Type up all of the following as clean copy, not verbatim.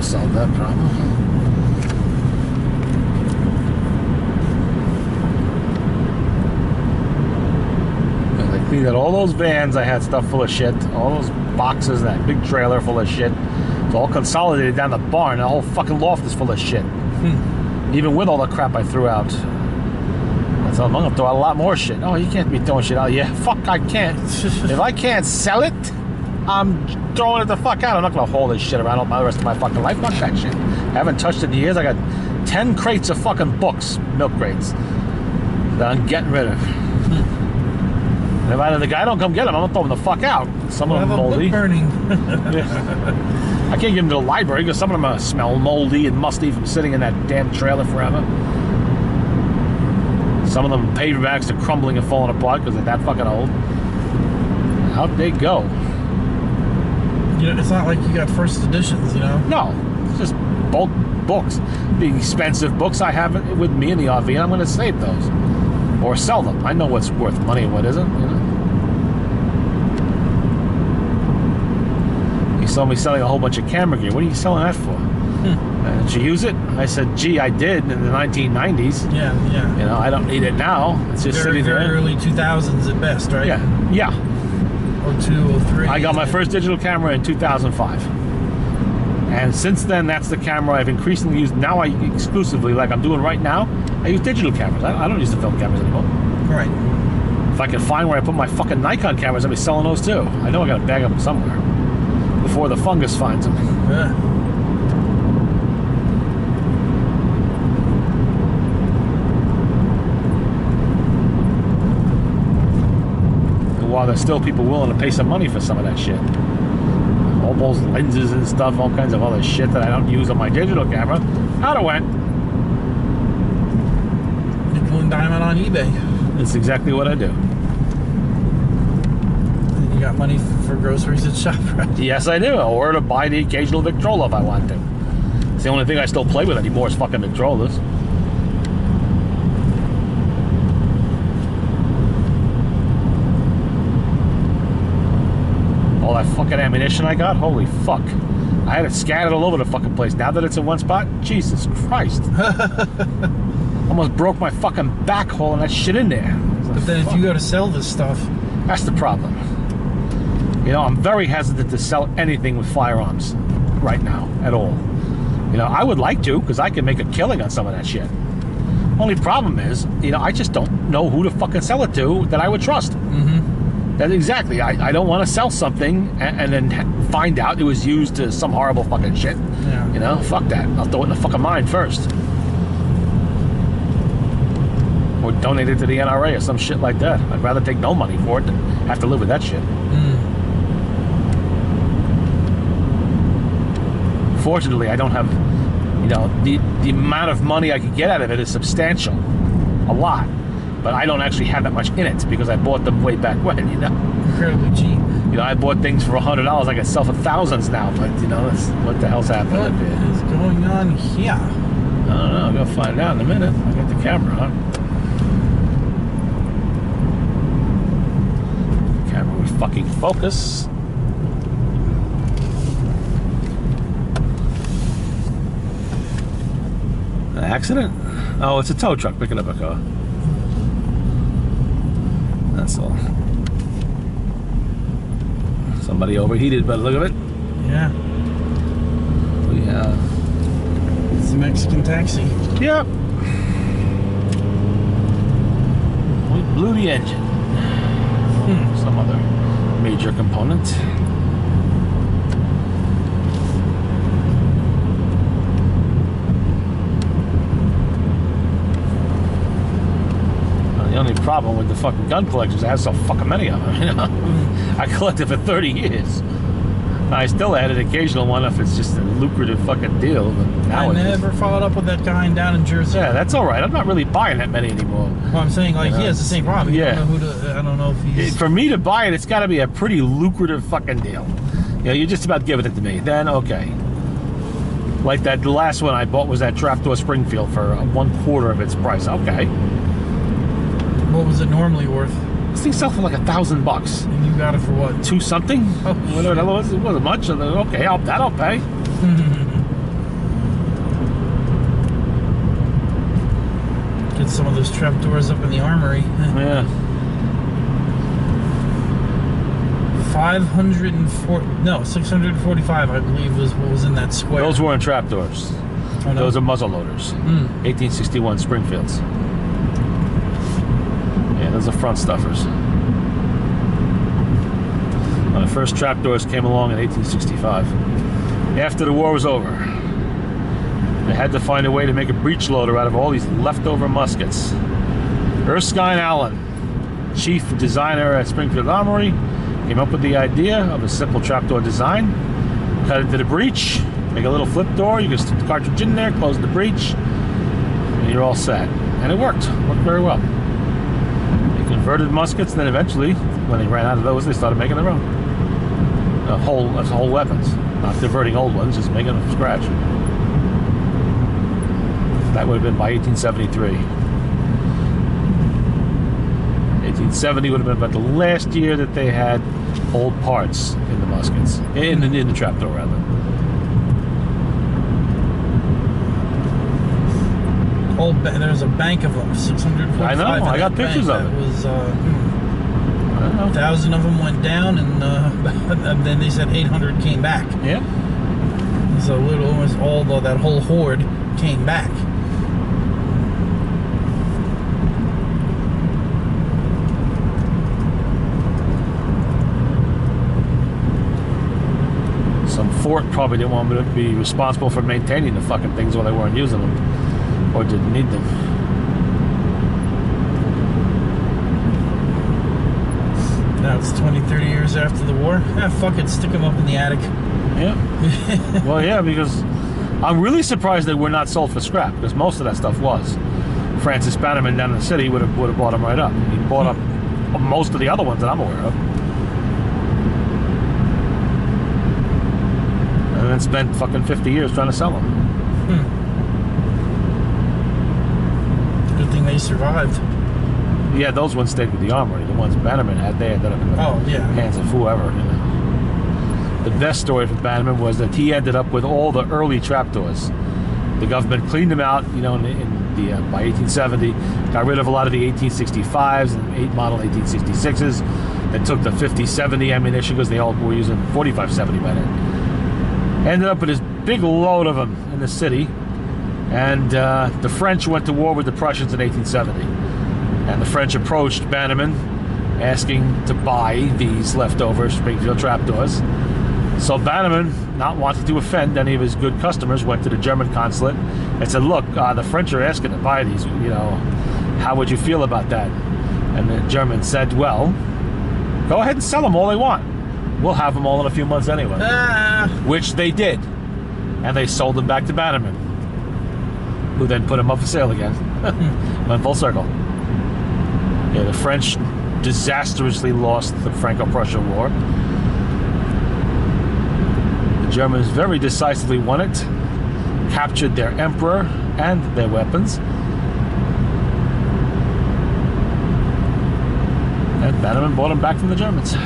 solve that problem. And I cleaned out all those vans. I had stuff full of shit. All those boxes, that big trailer full of shit. It's all consolidated down the barn. The whole fucking loft is full of shit. Even with all the crap I threw out. So I'm gonna throw out a lot more shit. Oh, you can't be throwing shit out. Yeah, fuck, I can't. If I can't sell it, I'm throwing it the fuck out. I'm not gonna hold this shit around all the rest of my fucking life. Fuck that shit. I haven't touched it in years. I got 10 crates of fucking books, milk crates, that I'm getting rid of. And if the guy don't come get them, I'm gonna throw them the fuck out. Some of them are moldy. Burning. Yeah. I can't give them to the library because some of them smell moldy and musty from sitting in that damn trailer forever. Some of them paperbacks are crumbling and falling apart because they're that fucking old. Out they go. You know, it's not like you got first editions, you know? No, it's just bulk books. Being expensive books, I have it with me in the RV, and I'm going to save those. Or sell them. I know what's worth money and what isn't, you know? He saw me selling a whole bunch of camera gear. What are you selling that for? Did you use it? I said, gee, I did in the 1990s. Yeah. You know, I don't need it now. It's just very, sitting there. Very early 2000s at best, right? Yeah. 02, 03. I got my first digital camera in 2005. And since then, that's the camera I've increasingly used. Now I exclusively, like I'm doing right now, I use digital cameras. I don't use the film cameras anymore. Right. If I can find where I put my fucking Nikon cameras, I'll be selling those too. I know I gotta bag them somewhere before the fungus finds them. Yeah. While there's still people willing to pay some money for some of that shit. All those lenses and stuff, all kinds of other shit that I don't use on my digital camera. Out it went. Nickel and diamond on eBay. That's exactly what I do. And you got money for groceries at ShopRite. Yes, I do. Or to buy the occasional Victrola if I want to. It's the only thing I still play with anymore is fucking Victrolas. All that fucking ammunition I got, holy fuck. I had it scattered all over the fucking place. Now that it's in one spot, Jesus Christ. Almost broke my fucking back hauling that shit in there. But then if you go to sell this stuff... That's the problem. You know, I'm very hesitant to sell anything with firearms right now, at all. You know, I would like to, because I can make a killing on some of that shit. Only problem is, you know, I just don't know who to fucking sell it to that I would trust. That exactly. I don't want to sell something and then find out it was used to some horrible fucking shit. Yeah. You know, fuck that. I'll throw it in the fucking mine first. Or donate it to the NRA or some shit like that. I'd rather take no money for it than have to live with that shit. Fortunately, I don't have, you know, the amount of money I could get out of it is substantial. A lot. But I don't actually have that much in it because I bought them way back when, you know. Incredibly cheap. You know, I bought things for $100. I can sell for thousands now, but you know, that's, what the hell's happening? What is going on here? I don't know. I'm gonna find out in a minute. I got the camera on. Camera would fucking focus. An accident? Oh, it's a tow truck picking up a car. That's all. Somebody overheated by the look of it. Yeah. We have... It's a Mexican taxi. Yep. We blew the engine. Some other major component. The only problem with the fucking gun collectors is I have so fucking many of them, you know? I collected for 30 years. I still add an occasional one if it's just a lucrative fucking deal. But I never followed up with that guy down in Jersey. Yeah, that's all right. I'm not really buying that many anymore. Well, I'm saying, like, he has the same problem. Yeah. I don't know if he's... For me to buy it, it's got to be a pretty lucrative fucking deal. You know, you're just about giving it to me. Then, okay. Like that, the last one I bought was that Trapdoor Springfield for 1/4 of its price. Okay. What was it normally worth? This thing sells for like $1,000. And you got it for what? 2 something? Oh, whatever that was. It wasn't much. Okay, that'll pay. Get some of those trapdoors up in the armory. Yeah. 645, I believe, was what was in that square. Those weren't trapdoors. Oh, no? Those are muzzle loaders. 1861 Springfields. Yeah, those are front stuffers. The first trapdoors came along in 1865. After the war was over, they had to find a way to make a breech loader out of all these leftover muskets. Erskine Allen, chief designer at Springfield Armory, came up with the idea of a simple trapdoor design. Cut into the breech, make a little flip door, you can stick the cartridge in there, close the breech, and you're all set. And it worked very well. They converted muskets, and then eventually, when they ran out of those, they started making their own. Whole weapons. Not diverting old ones, just making them from scratch. That would have been by 1873. 1870 would have been about the last year that they had old parts in the muskets. In the trapdoor, rather. There's a bank of them, 645. I know, I got pictures of it. That was, 1,000 of them went down, and then they said 800 came back. Yeah. So almost all that whole horde came back. Some fort probably didn't want me to be responsible for maintaining the fucking things while they weren't using them or didn't need them. Now it's 20, 30 years after the war. Fuck it, stick them up in the attic. Yeah. Well, yeah, because I'm really surprised they were not sold for scrap, because most of that stuff was. Francis Bannerman down in the city would have bought them right up. He bought up most of the other ones that I'm aware of. And then spent fucking 50 years trying to sell them. Good thing they survived. Yeah, those ones stayed with the armory. The ones Bannerman had, they ended up in the hands of whoever. You know. The best story for Bannerman was that he ended up with all the early trapdoors. The government cleaned them out, you know, by 1870, got rid of a lot of the 1865s and model 1866s. They took the 50-70 ammunition because they all were using 45-70 by then. Ended up with this big load of them in the city, and the French went to war with the Prussians in 1870. And the French approached Bannerman asking to buy these leftover Springfield trapdoors. So Bannerman, not wanting to offend any of his good customers, went to the German consulate and said, look, the French are asking to buy these, you know, how would you feel about that? And the German said, well, go ahead and sell them all they want. We'll have them all in a few months anyway. Which they did. And they sold them back to Bannerman, who then put them up for sale again. Went full circle. Yeah, the French disastrously lost the Franco-Prussian War. The Germans very decisively won it, captured their emperor and their weapons, and Bannerman bought them back from the Germans.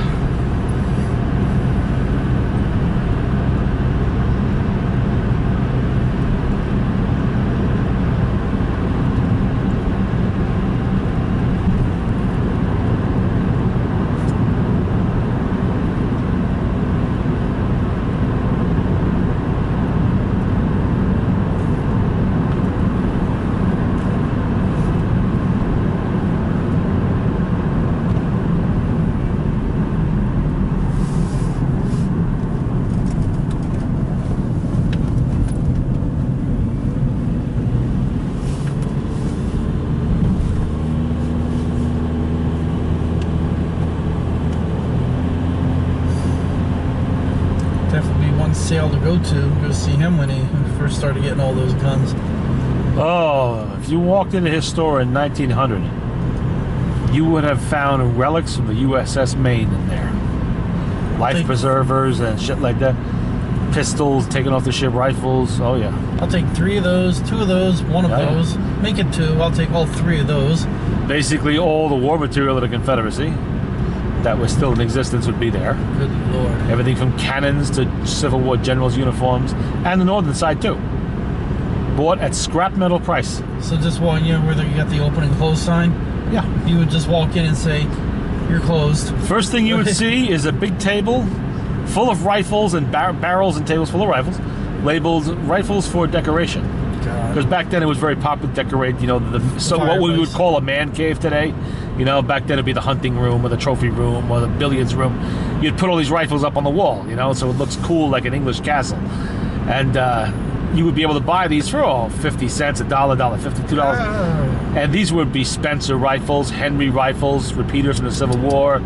Sale to go see him when he first started getting all those guns. Oh, if you walked into his store in 1900, you would have found relics from the USS Maine in there. Life preservers and shit like that. Pistols, taken off the ship, rifles. Oh yeah. I'll take 3 of those, 2 of those, 1 of those. Make it 2. I'll take all 3 of those. Basically, all the war material of the Confederacy that was still in existence would be there. Good Lord. Everything from cannons to Civil War generals' uniforms, and the northern side too. bought at scrap metal price. So just walk, you know, where you got the open and close sign? Yeah. You would just walk in and say, you're closed. First thing you would see is a big table full of rifles and barrels and tables full of rifles, labeled rifles for decoration. Because back then it was very popular to decorate, you know, what we would call a man cave today. You know, back then it'd be the hunting room or the trophy room or the billiards room. You'd put all these rifles up on the wall, you know, so it looks cool like an English castle. And you would be able to buy these for 50 cents, $1, $1.50, $2. And these would be Spencer rifles, Henry rifles, repeaters from the Civil War,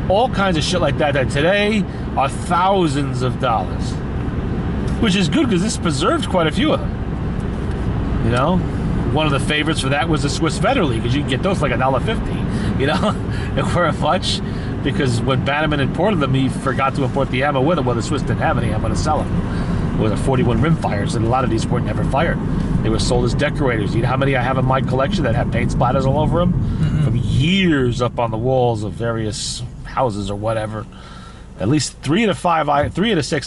all kinds of shit like that today are thousands of dollars. Which is good because this preserved quite a few of them. You know, one of the favorites for that was the Swiss Vetterli, because you can get those for like $1.50. You know, it weren't much, because when Bannerman imported them, he forgot to import the ammo with it. Well, the Swiss didn't have any ammo to sell them. It was a 41 rim fires, and a lot of these weren't never fired. They were sold as decorators. You know how many I have in my collection that have paint splatters all over them? From years up on the walls of various houses or whatever. At least 3 to 6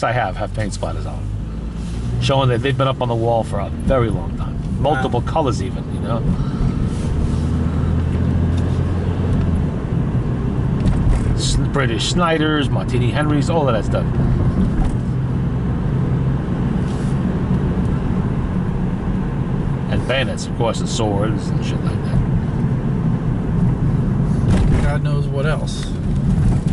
I have paint splatters on them, showing that they've been up on the wall for a very long time. Multiple colors even, you know. British Snyders, Martini Henrys, all of that stuff. And bayonets, of course, and swords and shit like that. God knows what else.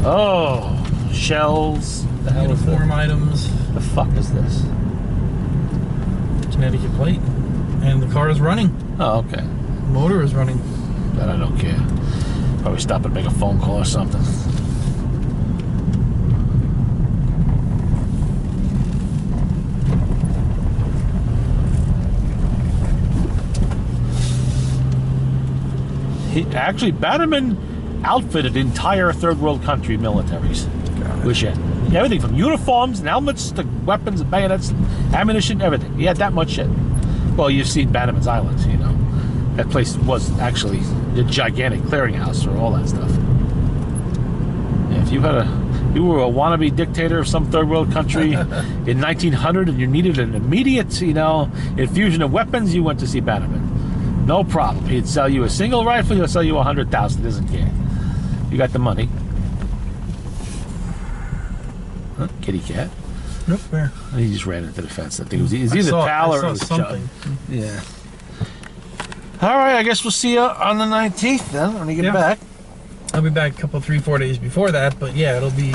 Oh, shells. The hell is that? Uniform items. The fuck is this? Connecticut plate. And the car is running. Oh, okay. Motor is running. But I don't care. Probably stop and make a phone call or something. Actually, Bannerman outfitted entire third world country militaries with shit. Everything from uniforms and helmets to weapons and bayonets and ammunition, everything. He had that much shit. Well, you've seen Bannerman's Island, you know. That place was actually a gigantic clearinghouse for all that stuff. Yeah, if you were a wannabe dictator of some third world country in 1900 and you needed an immediate, you know, infusion of weapons, you went to see Bannerman. No problem. He'd sell you a single rifle, he'll sell you 100,000. He doesn't care. You got the money. Huh? Kitty cat. Nope, where? He just ran into the fence. I think it was either Tal or it was something. Chug. Yeah. All right, I guess we'll see you on the 19th then when you get back. I'll be back a couple, 3-4 days before that, but yeah, it'll be